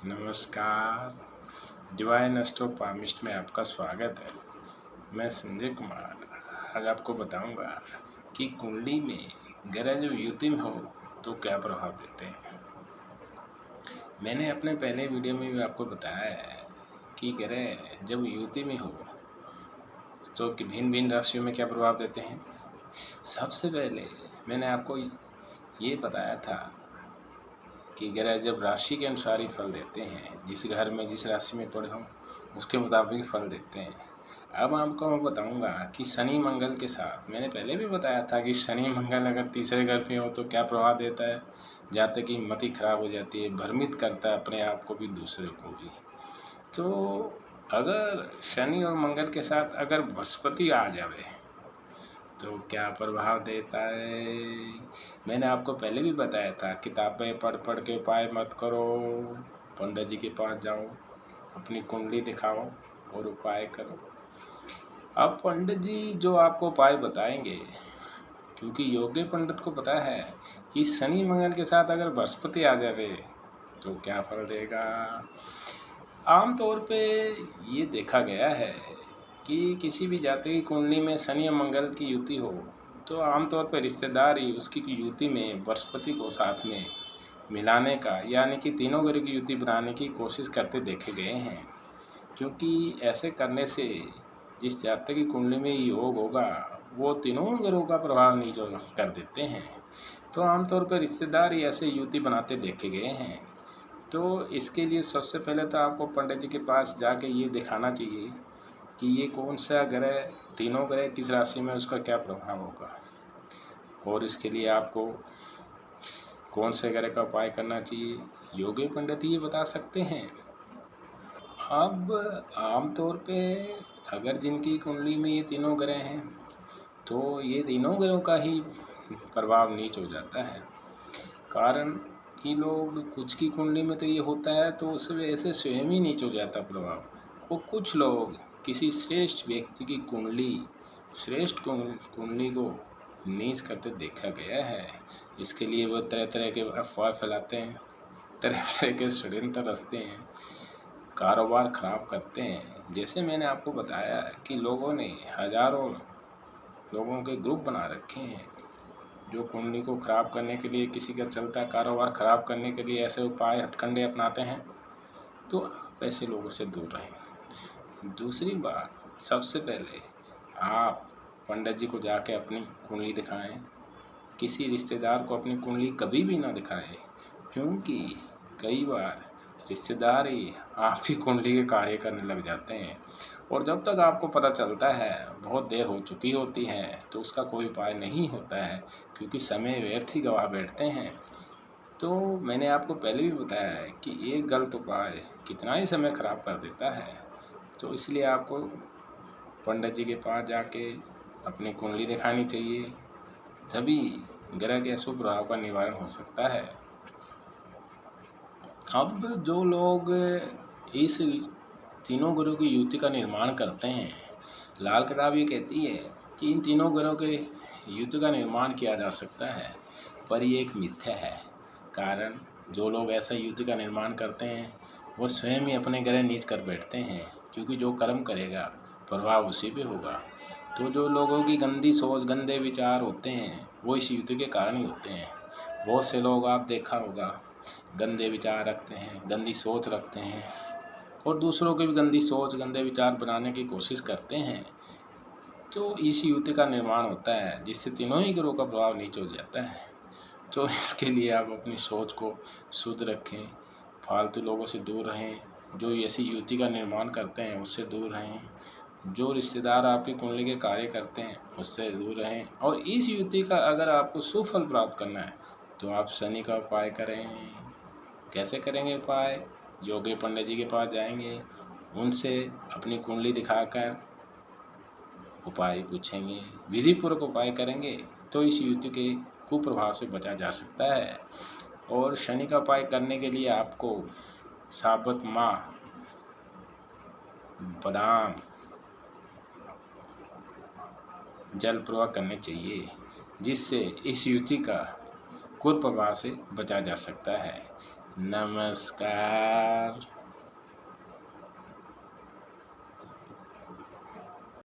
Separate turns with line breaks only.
नमस्कार, divine astro palmist में आपका स्वागत है। मैं संजय कुमार आज आपको बताऊंगा कि कुंडली में ग्रह जब युति में हो तो क्या प्रभाव देते हैं। मैंने अपने पहले वीडियो में भी आपको बताया है कि ग्रह जब युति में हो तो भिन्न भिन्न राशियों में क्या प्रभाव देते हैं। सबसे पहले मैंने आपको ये बताया था कि ग्रह जब राशि के अनुसार ही फल देते हैं, जिस घर में जिस राशि में पड़े हों उसके मुताबिक फल देते हैं। अब आपको मैं बताऊंगा कि शनि मंगल के साथ, मैंने पहले भी बताया था कि शनि मंगल अगर तीसरे घर में हो तो क्या प्रभाव देता है। जाते की मति खराब हो जाती है, भ्रमित करता है अपने आप को भी दूसरे को भी। तो अगर शनि और मंगल के साथ अगर बृहस्पति आ जाए तो क्या प्रभाव देता है। मैंने आपको पहले भी बताया था, किताबें पढ़ पढ़ के उपाय मत करो, पंडित जी के पास जाओ, अपनी कुंडली दिखाओ और उपाय करो। अब पंडित जी जो आपको उपाय बताएंगे, क्योंकि योग्य पंडित को पता है कि शनि मंगल के साथ अगर बृहस्पति आ जाए तो क्या फल देगा। आमतौर पे ये देखा गया है कि किसी भी जाति की कुंडली में शनि और मंगल की युति हो तो आमतौर पर रिश्तेदार ही उसकी युति में बृहस्पति को साथ में मिलाने का, यानी कि तीनों ग्रह की युति बनाने की कोशिश करते देखे गए हैं। क्योंकि ऐसे करने से जिस जातक की कुंडली में योग होगा वो तीनों ग्रहों का प्रभाव नीचे कर देते हैं। तो आमतौर पर रिश्तेदार ही ऐसे युति बनाते देखे गए हैं। तो इसके लिए सबसे पहले तो आपको पंडित जी के पास जाके ये दिखाना चाहिए कि ये कौन सा ग्रह, तीनों ग्रह किस राशि में उसका क्या प्रभाव होगा, और इसके लिए आपको कौन से ग्रह का उपाय करना चाहिए, योगी पंडित ये बता सकते हैं। अब आमतौर पे अगर जिनकी कुंडली में ये तीनों ग्रह हैं तो ये तीनों ग्रहों का ही प्रभाव नीच हो जाता है। कारण कि लोग कुछ की कुंडली में तो ये होता है तो उस वजह से स्वयं ही नीच हो जाता प्रभाव। वो कुछ लोग किसी श्रेष्ठ व्यक्ति की श्रेष्ठ कुंडली को नीच करते देखा गया है। इसके लिए वो तरह तरह के अफवाह फैलाते हैं, तरह तरह के षड्यंत्र रचते हैं, कारोबार खराब करते हैं। जैसे मैंने आपको बताया कि लोगों ने हजारों लोगों के ग्रुप बना रखे हैं जो कुंडली को खराब करने के लिए, किसी का चलता कारोबार खराब करने के लिए ऐसे उपाय हथकंडे अपनाते हैं। तो आप ऐसे लोगों से दूर रहें। दूसरी बात, सबसे पहले आप पंडित जी को जाके अपनी कुंडली दिखाएं। किसी रिश्तेदार को अपनी कुंडली कभी भी ना दिखाएं, क्योंकि कई बार रिश्तेदार ही आपकी कुंडली के कार्य करने लग जाते हैं और जब तक आपको पता चलता है बहुत देर हो चुकी होती है तो उसका कोई उपाय नहीं होता है, क्योंकि समय व्यर्थ ही गवा बैठते हैं। तो मैंने आपको पहले भी बताया है कि एक गलत उपाय कितना ही समय खराब कर देता है। तो इसलिए आपको पंडित जी के पास जाके अपनी कुंडली दिखानी चाहिए, तभी ग्रह के अशुभ प्रभाव का निवारण हो सकता है। अब जो लोग इस तीनों ग्रहों की युति का निर्माण करते हैं, लाल किताब ये कहती है कि इन तीनों ग्रहों के युति का निर्माण किया जा सकता है, पर ये एक मिथ्या है। कारण जो लोग ऐसा युति का निर्माण करते हैं वो स्वयं ही अपने ग्रह नीच कर बैठते हैं, क्योंकि जो कर्म करेगा प्रभाव उसी पे होगा। तो जो लोगों की गंदी सोच, गंदे विचार होते हैं वो इस युति के कारण ही होते हैं। बहुत से लोग आप देखा होगा गंदे विचार रखते हैं, गंदी सोच रखते हैं और दूसरों की भी गंदी सोच, गंदे विचार बनाने की कोशिश करते हैं। तो इस युति का निर्माण होता है जिससे तीनों ही ग्रहों का प्रभाव नीचे हो जाता है। तो इसके लिए आप अपनी सोच को शुद्ध रखें, फालतू लोगों से दूर रहें, जो ऐसी युति का निर्माण करते हैं उससे दूर रहें, जो रिश्तेदार आपकी कुंडली के कार्य करते हैं उससे दूर रहें। और इस युति का अगर आपको सुफल प्राप्त करना है तो आप शनि का उपाय करें। कैसे करेंगे उपाय? योगी पंडित जी के पास जाएंगे, उनसे अपनी कुंडली दिखाकर उपाय पूछेंगे, विधि पूर्वक उपाय करेंगे तो इस युति के कुप्रभाव से बचा जा सकता है। और शनि का उपाय करने के लिए आपको साबुत माह, बादाम जलपूर्वक करने चाहिए। जिससे इस युति का कुप्रभाव से बचा जा सकता है। नमस्कार।